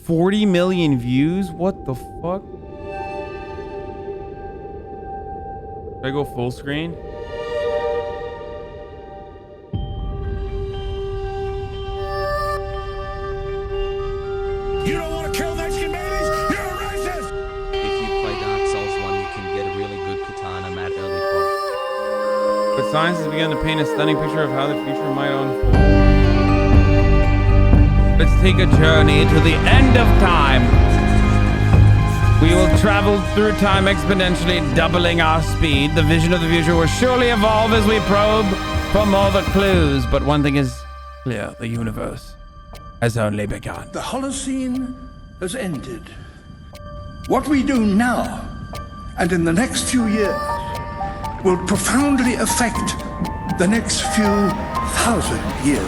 40 million views? What the fuck? Should I go full screen? You don't want to kill Mexican babies? You're a racist! If you play Dark Souls 1, you can get a really good katana mat early pod. But science has begun to paint a stunning picture of how the future might unfold. Let's take a journey to the end of time. We will travel through time exponentially, doubling our speed. The vision of the future will surely evolve as we probe for more the clues. But one thing is clear, the universe has only begun. The Holocene has ended. What we do now, and in the next few years, will profoundly affect the next few thousand years.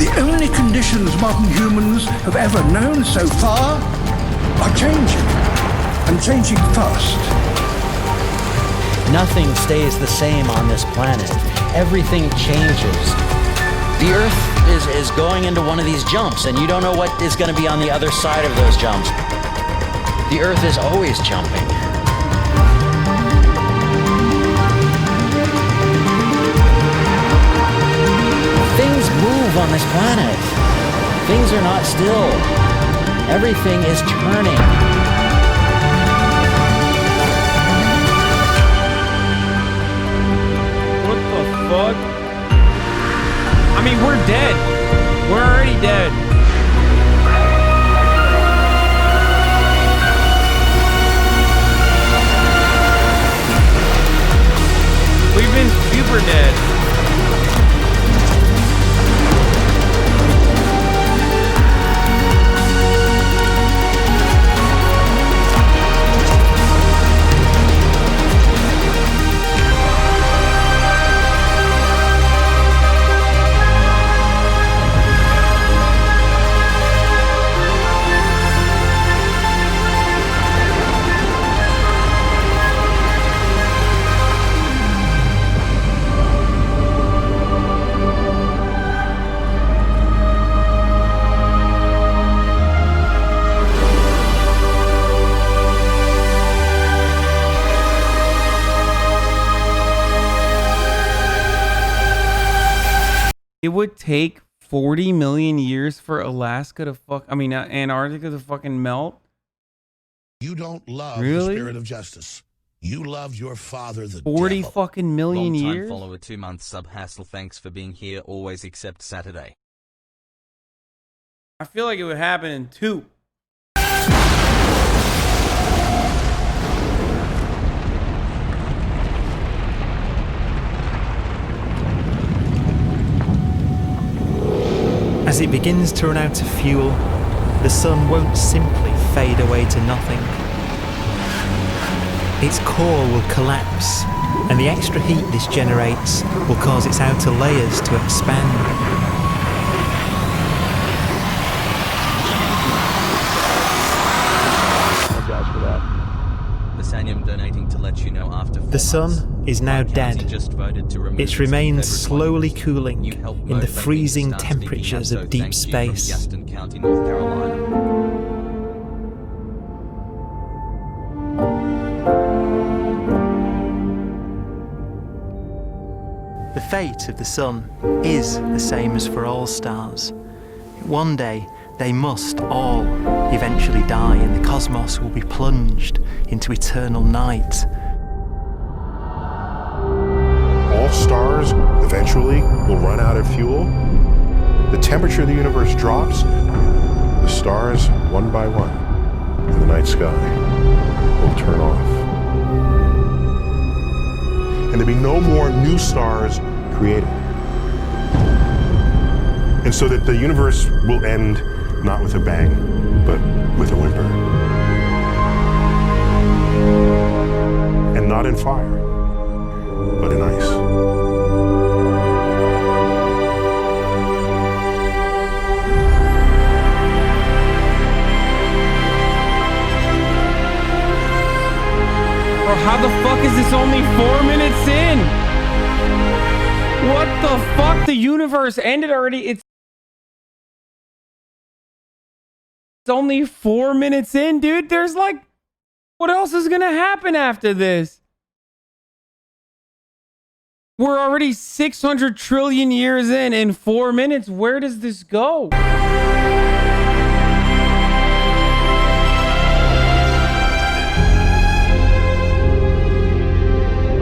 The only conditions modern humans have ever known so far are changing, and changing fast. Nothing stays the same on this planet. Everything changes. The Earth is going into one of these jumps, and you don't know what is going to be on the other side of those jumps. The Earth is always jumping. Things move on this planet. Things are not still. Everything is turning. What the fuck? I mean, we're dead. We're already dead. We've been super dead. It would take 40 million years for Alaska to Antarctica to fucking melt. You don't love Really? the spirit of justice. You love your father, the 40 devil. fucking million Long time years? follower, 2 months sub hassle. Thanks for being here. Always except Saturday. I feel like it would happen in 2. As it begins to run out of fuel, the sun won't simply fade away to nothing. Its core will collapse, and the extra heat this generates will cause its outer layers to expand. Hasanium donating to let you know after 4 The sun months, is now my county dead. just voted to remove It its remains Confederate slowly monuments. cooling You helped in vote, the that means freezing start speaking temperatures up, of so deep thank you from space. Gaston County, North Carolina. The fate of the sun is the same as for all stars. One day, they must all eventually die, and the cosmos will be plunged into eternal night. All stars eventually will run out of fuel. The temperature of the universe drops. The stars, one by one, in the night sky, will turn off. And there'll be no more new stars created. And so that the universe will end not with a bang, but with a whimper. And not in fire, but in ice. Bro, how the fuck is this only 4 minutes in? What the fuck? The universe ended already. It's only 4 minutes in, dude. There's like, what else is gonna happen after this? We're already 600 trillion years in 4 minutes. Where does this go?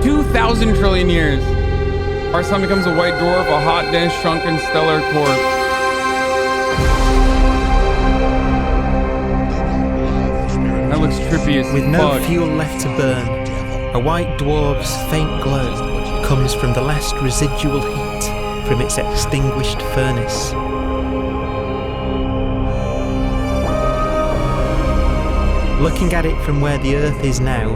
2,000 trillion years. Our sun becomes a white dwarf, a hot, dense, shrunken, stellar corpse. That looks trippy as With no fuck. fuel left to burn, a white dwarf's faint glow comes from the last residual heat from its extinguished furnace. Looking at it from where the Earth is now,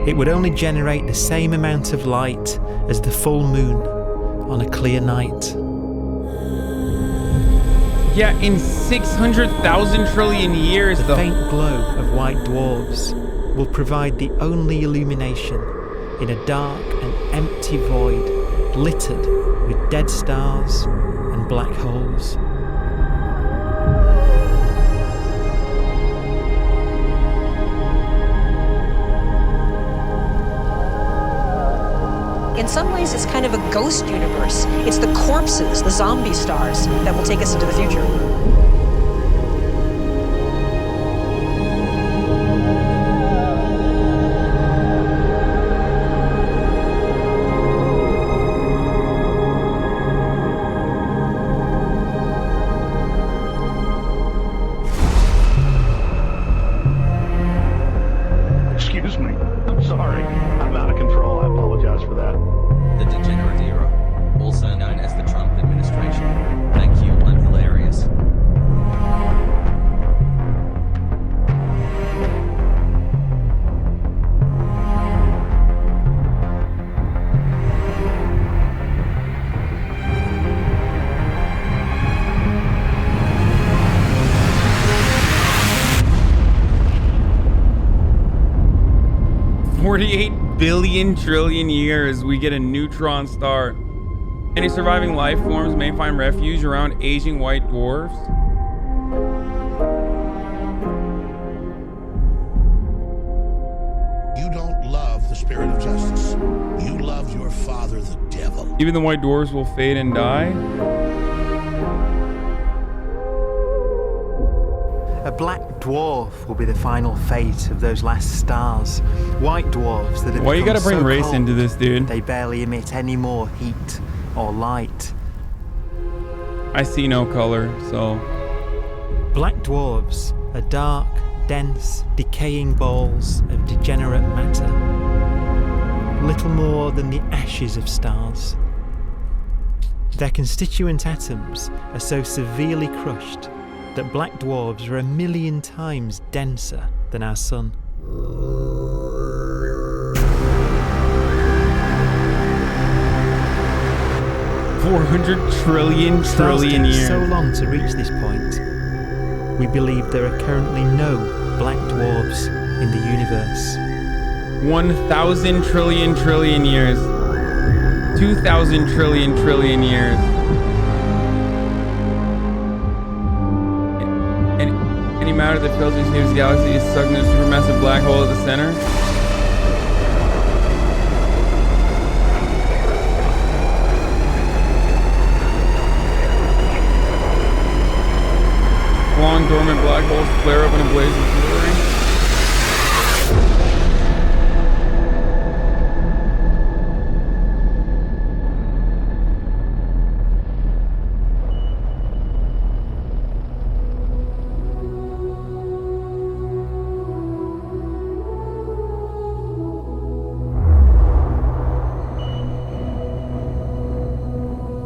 it would only generate the same amount of light as the full moon on a clear night. Yeah, in 600,000 trillion years, The though. faint glow of white dwarfs will provide the only illumination in a dark and empty void littered with dead stars and black holes. In some ways, it's kind of a ghost universe. It's the corpses, the zombie stars, that will take us into the future. Excuse me. I'm sorry. I'm out of control. I apologize for that. The degenerate era, also known as the Trump administration. Thank you, I'm hilarious. $48 billion trillion years, we get a neutron star. Any surviving life forms may find refuge around aging white dwarfs. You don't love the spirit of justice. You love your father, the devil. Even the white dwarfs will fade and die. A black dwarf will be the final fate of those last stars. White dwarfs that have Why you become gotta bring so race cold into this, dude? they barely emit any more heat or light. I see no color, so. Black dwarfs are dark, dense, decaying balls of degenerate matter. Little more than the ashes of stars. Their constituent atoms are so severely crushed that black dwarfs are 1,000,000 times denser than our sun. $400 trillion Stars take years. so long to reach this point. We believe there are currently no black dwarfs in the universe. 1,000 trillion years. 2,000 trillion years. Any matter that fills this nearest galaxy is sucked into a supermassive black hole at the center. Long dormant black holes flare up in a blaze of fury.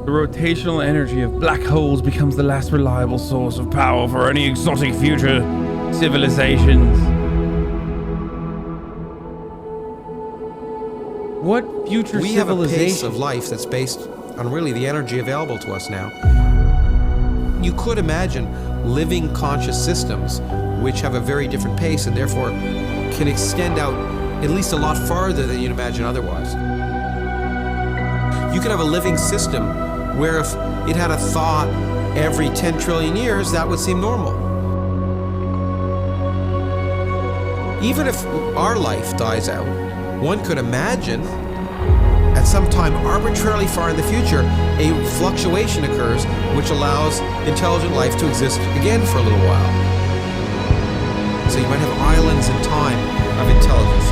The rotational energy of black holes becomes the last reliable source of power for any exotic future civilizations. What future We have a pace civilization? of life that's based on really the energy available to us now. You could imagine living conscious systems which have a very different pace and therefore can extend out at least a lot farther than you'd imagine otherwise. You could have a living system where if it had a thought every 10 trillion years, that would seem normal. Even if our life dies out, one could imagine at some time arbitrarily far in the future, a fluctuation occurs which allows intelligent life to exist again for a little while. So you might have islands in time of intelligence.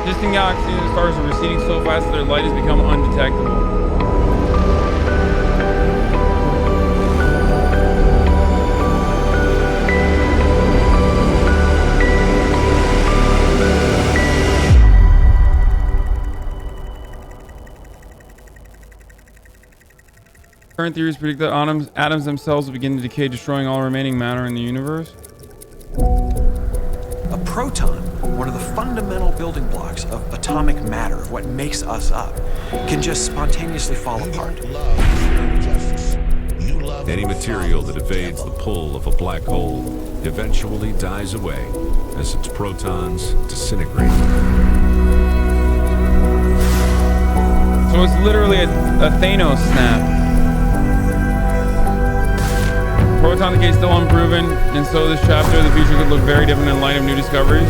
Distant galaxies and stars are receding so fast that their light has become undetectable. Current theories predict that atoms themselves will begin to decay, destroying all remaining matter in the universe. A proton, one of the fundamental building blocks of atomic matter, of what makes us up, can just spontaneously fall apart. Any material that evades the pull of a black hole eventually dies away as its protons disintegrate. So it's literally a Thanos snap. Proton decay is still unproven, and so this chapter of the future could look very different in light of new discoveries.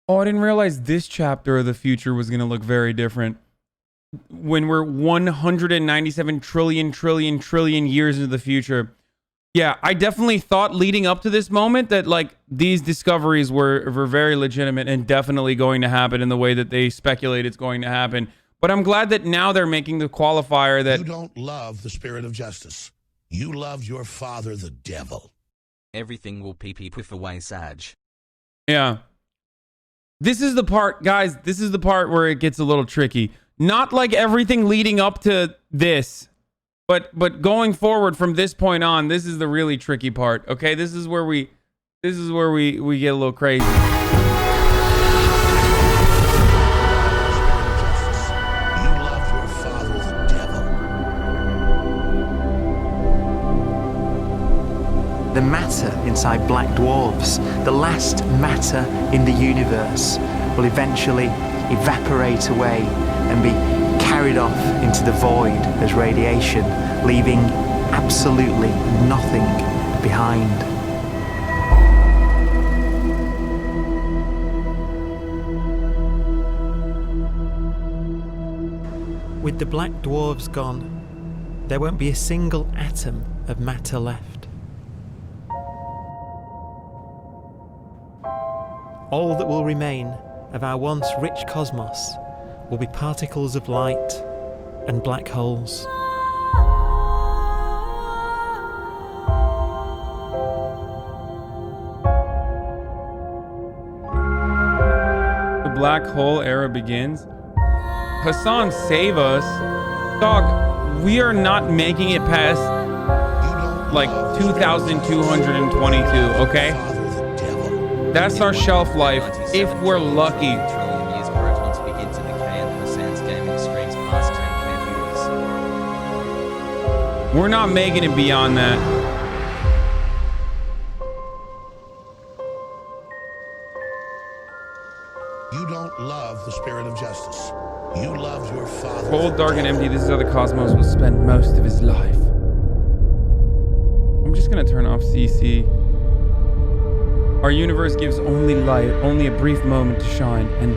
Oh, I didn't realize this chapter of the future was going to look very different. When we're 197 trillion years into the future. Yeah, I definitely thought leading up to this moment that like these discoveries were very legitimate and definitely going to happen in the way that they speculate it's going to happen. But I'm glad that now they're making the qualifier that you don't love the spirit of justice. You love your father, the devil. Everything will poof away, Saj. Yeah. This is the part, guys, this is the part where it gets a little tricky. Not like everything leading up to this, but going forward from this point on, this is the really tricky part. Okay, this is where we get a little crazy. The matter inside black dwarfs, the last matter in the universe, will eventually evaporate away and be carried off into the void as radiation, leaving absolutely nothing behind. With the black dwarfs gone, there won't be a single atom of matter left. All that will remain of our once rich cosmos will be particles of light and black holes. The black hole era begins. Hasan, save us. Dog, we are not making it past like 2222, okay? That's our shelf life, if we're lucky. Trillion years protons begin to decay and Hasan's gaming streams past 10K viewers. We're not making it beyond that. You don't love the spirit of justice. You love your father. Cold, dark, and empty, this is how the cosmos will spend most of his life. I'm just gonna turn off CC. Our universe gives only light, only a brief moment to shine, and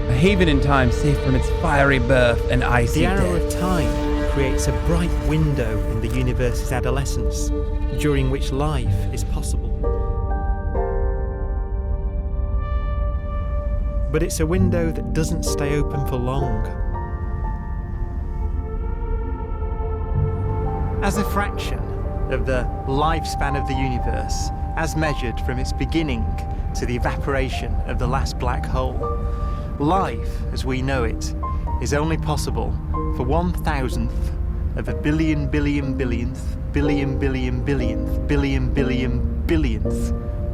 a haven in time safe from its fiery birth and icy The arrow death. of time creates a bright window in the universe's adolescence, during which life is possible. But it's a window that doesn't stay open for long. As a fraction of the lifespan of the universe, as measured from its beginning to the evaporation of the last black hole, life, as we know it, is only possible for 1,000th of a billion billionth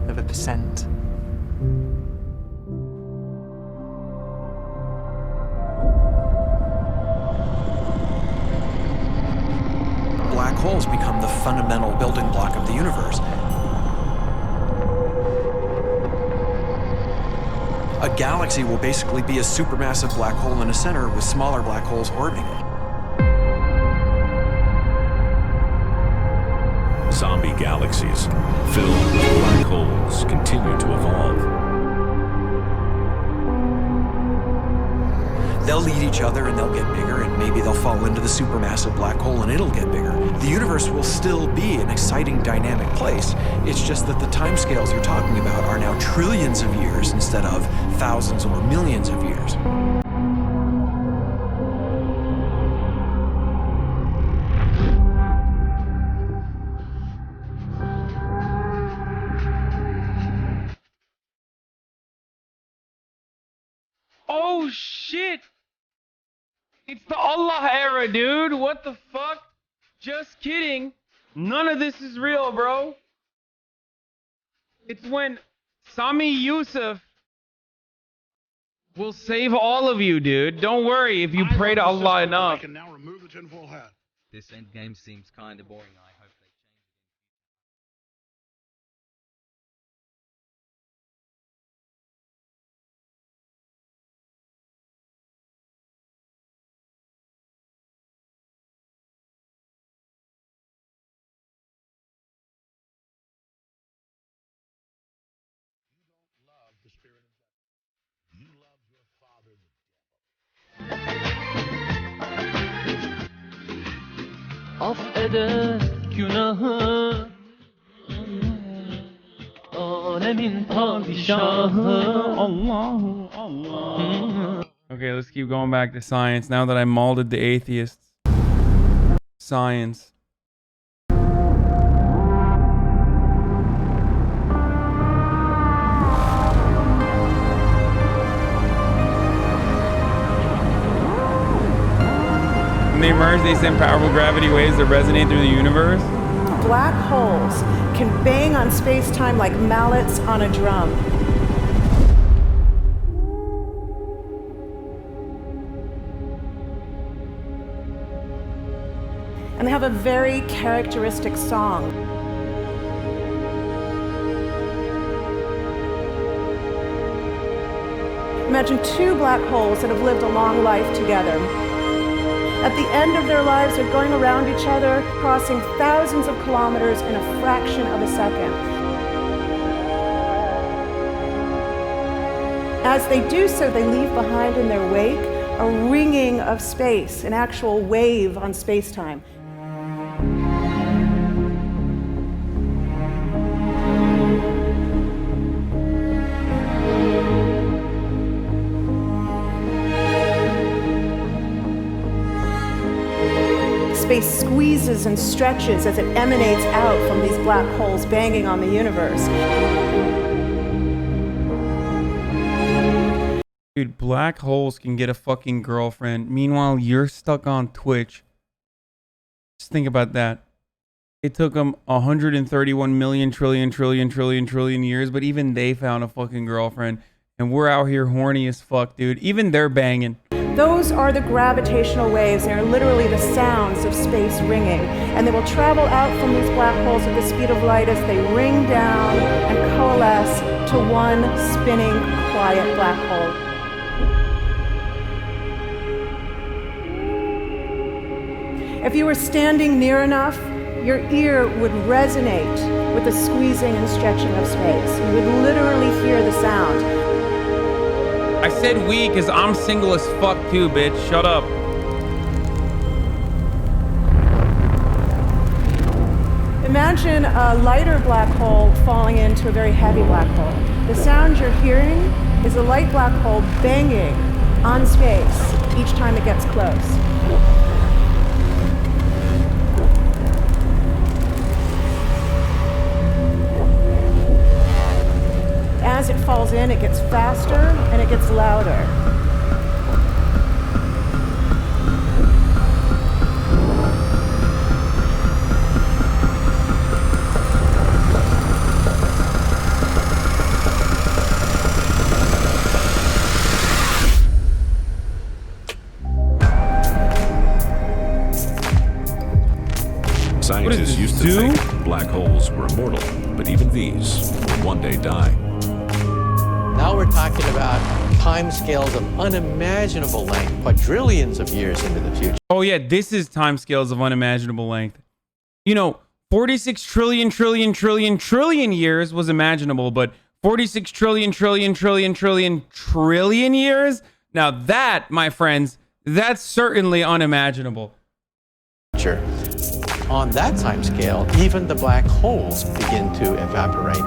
of a percent. Black holes become the fundamental building block of the universe. A galaxy will basically be a supermassive black hole in a center with smaller black holes orbiting it. Zombie galaxies filled with black holes continue to evolve. They'll eat each other and they'll get bigger, and maybe they'll fall into the supermassive black hole and it'll get bigger. The universe will still be an exciting, dynamic place. It's just that the timescales you're talking about are now trillions of years instead of thousands or millions of years. Oh shit! It's the Allah era, dude! What the fuck? Just kidding. None of this is real, bro. It's when Sami Yusuf will save all of you, dude. Don't worry if you pray to Allah enough. I can now remove the tinfoil hat. This endgame seems kind of boring. I hope they change it. Love the spirit of justice. You love your father, the affeder günahı alemin padişahı Allahu Allah. Okay, let's keep going back to science now that I mauled the atheists. Science. When they emerge, they send powerful gravity waves that resonate through the universe. Black holes can bang on space-time like mallets on a drum. And they have a very characteristic song. Imagine two black holes that have lived a long life together. At the end of their lives, they're going around each other, crossing thousands of kilometers in a fraction of a second. As they do so, they leave behind in their wake a ringing of space, an actual wave on space-time. Space squeezes and stretches as it emanates out from these black holes banging on the universe. Dude, black holes can get a fucking girlfriend. Meanwhile, you're stuck on Twitch. Just think about that. It took them 131 million trillion years, but even they found a fucking girlfriend. And we're out here horny as fuck, dude. Even they're banging. Those are the gravitational waves. They are literally the sounds of space ringing. And they will travel out from these black holes at the speed of light as they ring down and coalesce to one spinning, quiet black hole. If you were standing near enough, your ear would resonate with the squeezing and stretching of space. You would literally hear the sound. I said we because I'm single as fuck too, bitch. Shut up. Imagine a lighter black hole falling into a very heavy black hole. The sound you're hearing is a light black hole banging on space each time it gets close. As it falls in, it gets faster and it gets louder. immortal, but even these will one day die. Now we're talking about time scales of unimaginable length, quadrillions of years into the future. Oh yeah, this is timescales of unimaginable length. You know, 46 trillion years was imaginable, but 46 trillion years? Now that, my friends, that's certainly unimaginable. On that time scale, even the black holes begin to evaporate.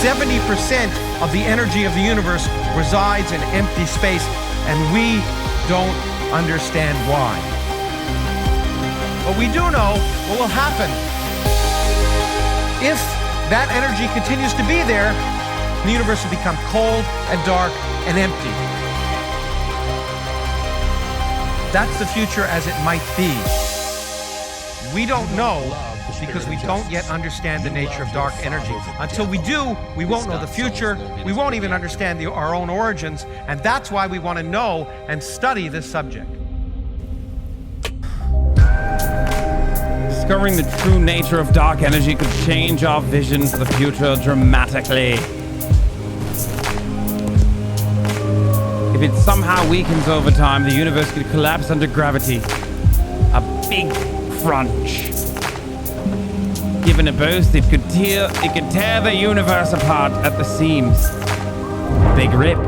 70% of the energy of the universe resides in empty space, and we don't understand why. But we do know what will happen if that energy continues to be there. The universe will become cold and dark and empty. That's the future as it might be. We don't know because we don't yet understand the nature of dark energy. Until we do, we won't know the future. We won't even understand our own origins, and that's why we want to know and study this subject. Discovering the true nature of dark energy could change our vision for the future dramatically. If it somehow weakens over time, the universe could collapse under gravity. A big crunch. Given a boost, it could tear the universe apart at the seams. Big rip.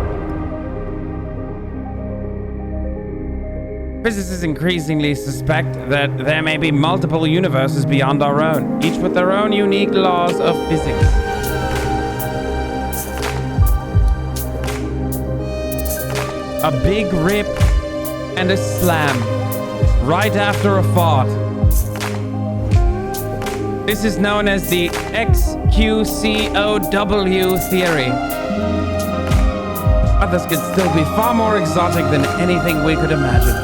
Physicists increasingly suspect that there may be multiple universes beyond our own, each with their own unique laws of physics. A big rip and a slam right after a fart. This is known as the XQCOW theory. Others could still be far more exotic than anything we could imagine.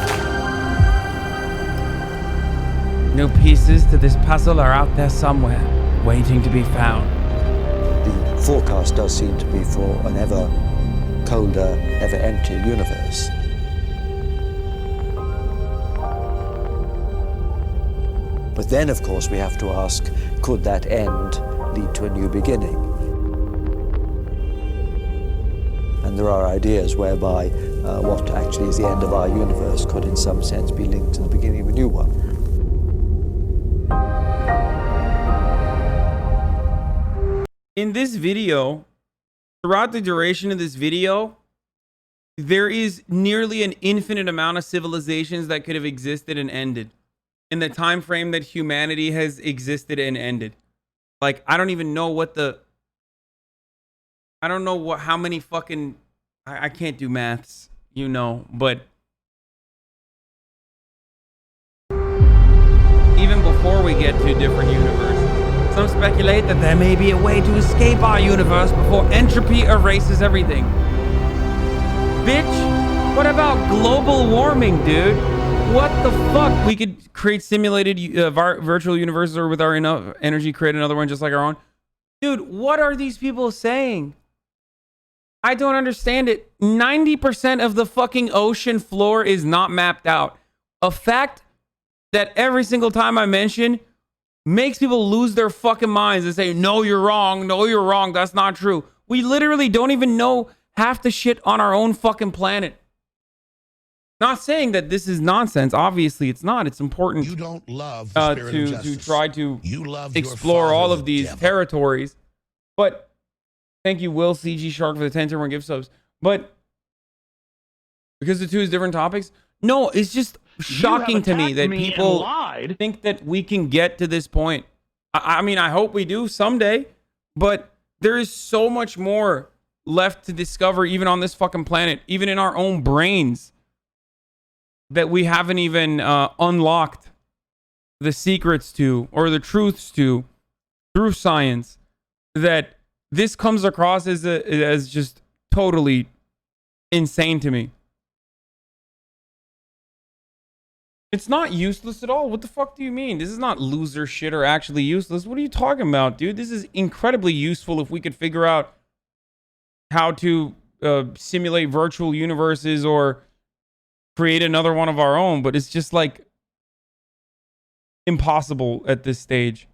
New pieces to this puzzle are out there somewhere, waiting to be found. The forecast does seem to be for an ever colder, ever emptier universe. But then, of course, we have to ask, could that end lead to a new beginning? And there are ideas whereby what actually is the end of our universe could in some sense be linked to the beginning of a new one. In this video, throughout the duration of this video, there is nearly an infinite amount of civilizations that could have existed and ended in the time frame that humanity has existed and ended. Like, I don't even know what the... I don't know what how many fucking... I can't do maths, you know, but... Even before we get to different universes, some speculate that there may be a way to escape our universe before entropy erases everything. Bitch, what about global warming, dude? What the fuck? We could create simulated virtual universes, or with our enough energy create another one just like our own. Dude, what are these people saying? I don't understand it. 90% of the fucking ocean floor is not mapped out. A fact that every single time I mention makes people lose their fucking minds and say, no, you're wrong. No, you're wrong. That's not true. We literally don't even know half the shit on our own fucking planet. Not saying that this is nonsense. Obviously, it's not. It's important You don't love the spirit of to justice. try to You love your explore father, all the of these devil. territories. But thank you, Will CG Shark, for the 10-1 gift subs. But because the two is different topics, no, it's just shocking to me that people think that we can get to this point. I mean, I hope we do someday, but there is so much more left to discover, even on this fucking planet, even in our own brains, that we haven't even unlocked the secrets to, or the truths to, through science, that this comes across as just totally insane to me. It's not useless at all. What the fuck do you mean? This is not loser shit or actually useless. What are you talking about, dude? This is incredibly useful if we could figure out how to simulate virtual universes or create another one of our own. But it's just like impossible at this stage.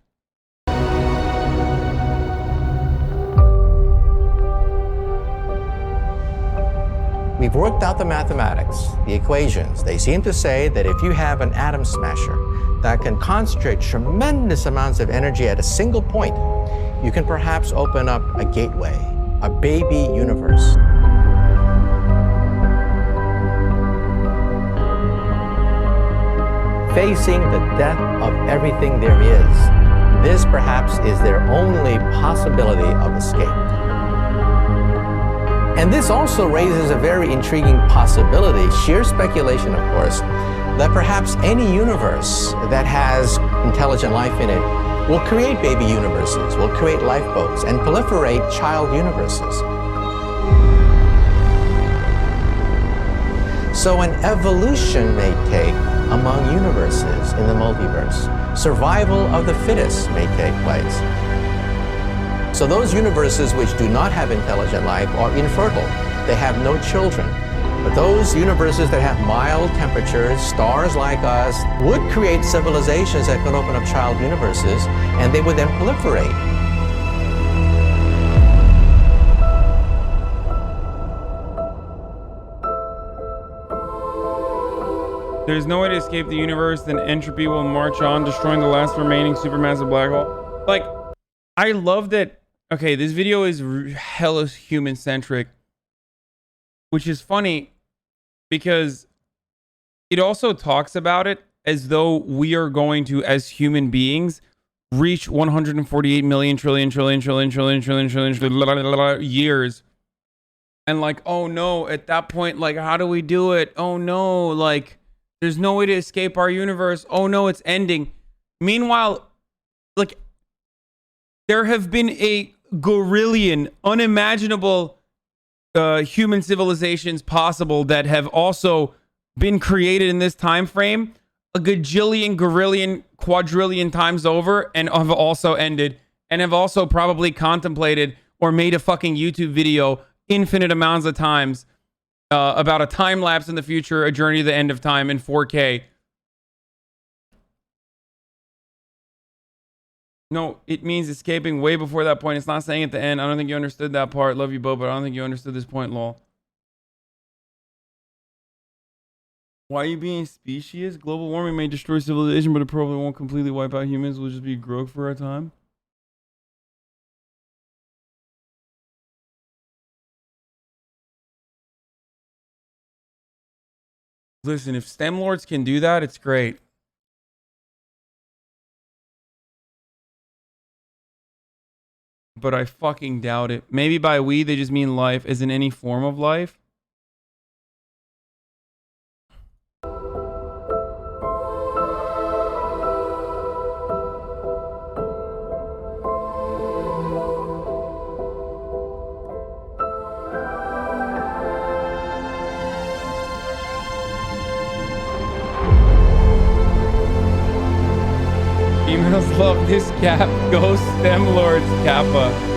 We've worked out the mathematics, the equations. They seem to say that if you have an atom smasher that can concentrate tremendous amounts of energy at a single point, you can perhaps open up a gateway, a baby universe. Facing the death of everything there is, this perhaps is their only possibility of escape. And this also raises a very intriguing possibility, sheer speculation of course, that perhaps any universe that has intelligent life in it will create baby universes, will create lifeboats, and proliferate child universes. So an evolution may take among universes in the multiverse. Survival of the fittest may take place. So those universes which do not have intelligent life are infertile. They have no children. But those universes that have mild temperatures, stars like us, would create civilizations that can open up child universes, and they would then proliferate. There's no way to escape the universe, then entropy will march on, destroying the last remaining supermassive black hole. Like, I love that. Okay, this video is hella human-centric, which is funny because it also talks about it as though we are going to, as human beings, reach 148 million trillion years. And like, oh no, at that point, like, how do we do it? Oh no, like, there's no way to escape our universe. Oh no, it's ending. Meanwhile, like, there have been a gorillion unimaginable human civilizations possible that have also been created in this time frame a gajillion, gorillion, quadrillion times over, and have also ended, and have also probably contemplated or made a fucking YouTube video infinite amounts of times about a time lapse in the future, a journey to the end of time in 4K. No, it means escaping way before that point. It's not saying at the end. I don't think you understood that part. Love you, Bo, but I don't think you understood this point, lol. Why are you being specious? Global warming may destroy civilization, but it probably won't completely wipe out humans. We'll just be grog for a time. Listen, if STEM lords can do that, it's great. But I fucking doubt it. Maybe by we, they just mean life, as in any form of life. Females love this cap. Go STEM lords, Kappa.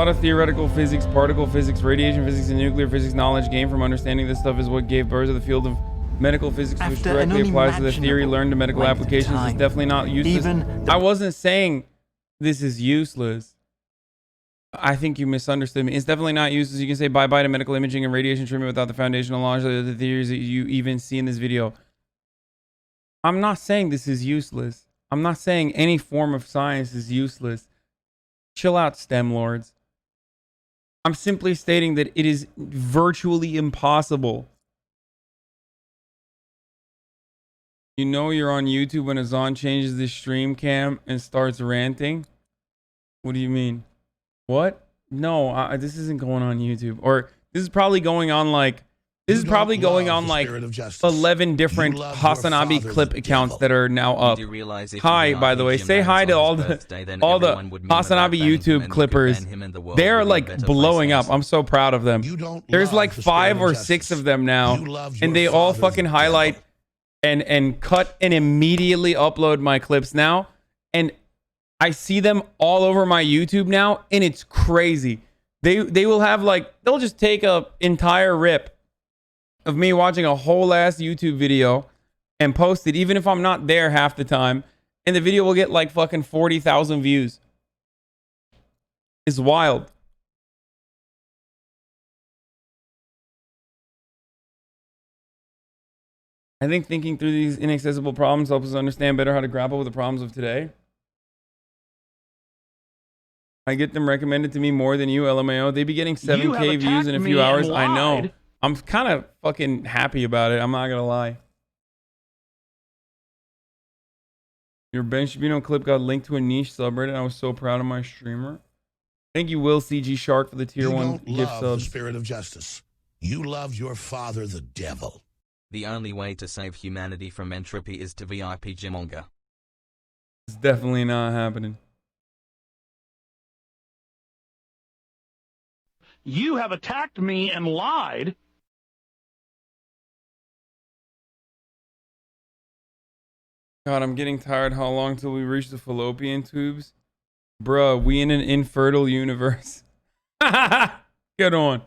Of theoretical physics, particle physics, radiation physics, and nuclear physics knowledge gained from understanding this stuff is what gave birth to the field of medical physics, which directly applies to the theory learned to medical applications. It's definitely not useless. I wasn't saying this is useless. I think you misunderstood me. It's definitely not useless. You can say bye-bye to medical imaging and radiation treatment without the foundational knowledge of the theories that you even see in this video. I'm not saying this is useless. I'm not saying any form of science is useless. Chill out, STEM lords. I'm simply stating that it is virtually impossible. You know you're on YouTube when Hasan changes the stream cam and starts ranting? What do you mean? What? No, this isn't going on YouTube. Or this is probably going on like... This is probably going on like 11 different Hasanabi clip accounts that are now up. Hi, by the way. Say hi to all the Hasanabi YouTube clippers. They're like blowing up. I'm so proud of them. There's like 5 or 6 of them now. And they all fucking highlight and cut and immediately upload my clips now, and I see them all over my YouTube now, and it's crazy. They will have like, they'll just take a entire rip of me watching a whole ass YouTube video and post it, even if I'm not there half the time, and the video will get like fucking 40,000 views. It's wild. I think thinking through these inaccessible problems helps us understand better how to grapple with the problems of today. I get them recommended to me more than you, LMAO. They be getting 7K views in a few hours. I know. I'm kind of fucking happy about it. I'm not gonna lie. Your Ben Shabino clip got linked to a niche subreddit. I was so proud of my streamer. Thank you, Will CG Shark, for the tier 1 gift sub. The spirit of justice. You love your father, the devil. The only way to save humanity from entropy is to VIP Jimonga. It's definitely not happening. You have attacked me and lied. God, I'm getting tired. How long till we reach the fallopian tubes? Bruh, we in an infertile universe. Get on.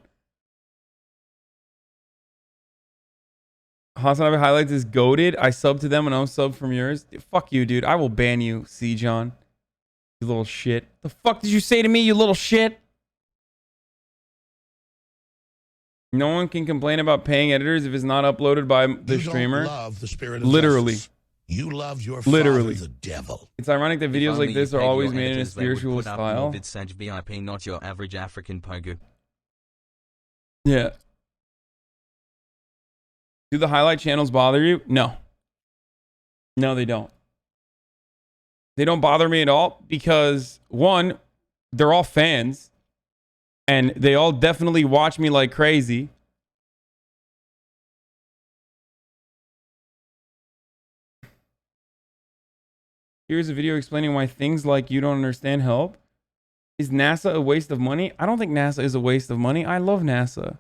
Hasanabi highlights is goated. I sub to them and I'm sub from yours. Fuck you, dude. I will ban you, C. John. You little shit. The fuck did you say to me, you little shit? No one can complain about paying editors if it's not uploaded by the streamer. Love the spirit of literally. Justice. You love your literally. father, the devil. It's ironic that videos like this are always made in a spiritual style. Sage VIP, not your average African pogu. Yeah. Do the highlight channels bother you? No. No, they don't. They don't bother me at all because, one, they're all fans. And they all definitely watch me like crazy. Here's a video explaining why things like you don't understand help. Is NASA a waste of money? I don't think NASA is a waste of money. I love NASA.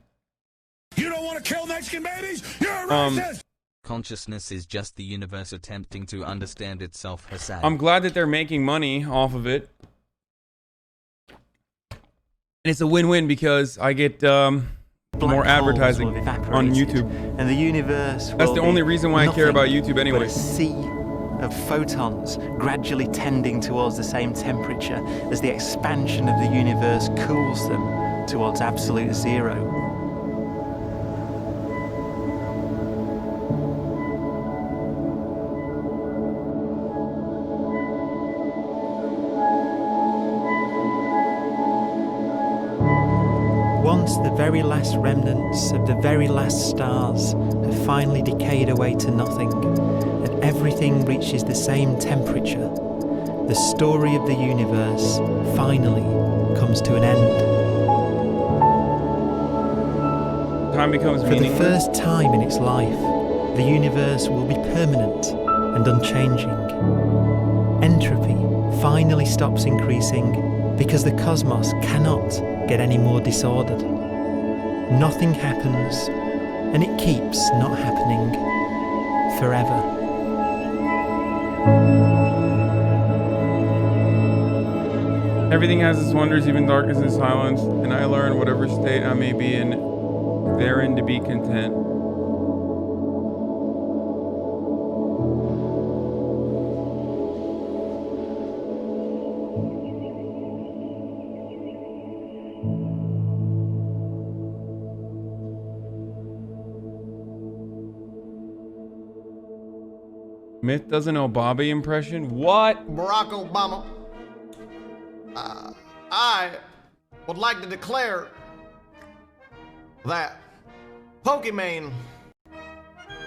You don't want to kill Mexican babies? You're a racist! Consciousness is just the universe attempting to understand itself, Hasan. I'm glad that they're making money off of it. And it's a win-win because I get more advertising on YouTube. And the universe That's the only reason why I care about YouTube anyway. But a sea of photons gradually tending towards the same temperature as the expansion of the universe cools them towards absolute zero. Once the very last remnants of the very last stars have finally decayed away to nothing, and everything reaches the same temperature, the story of the universe finally comes to an end. Time becomes meaningless. For the first time in its life, the universe will be permanent and unchanging. Entropy finally stops increasing because the cosmos cannot get any more disordered. Nothing happens, and it keeps not happening forever. Everything has its wonders, even darkness and silence, and I learn whatever state I may be in, therein to be content. Myth doesn't know Bobby impression? What? Barack Obama, I would like to declare that Pokemon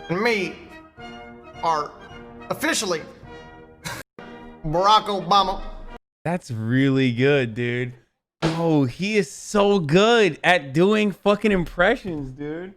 and me are officially Barack Obama. That's really good, dude. Oh, he is so good at doing fucking impressions, dude.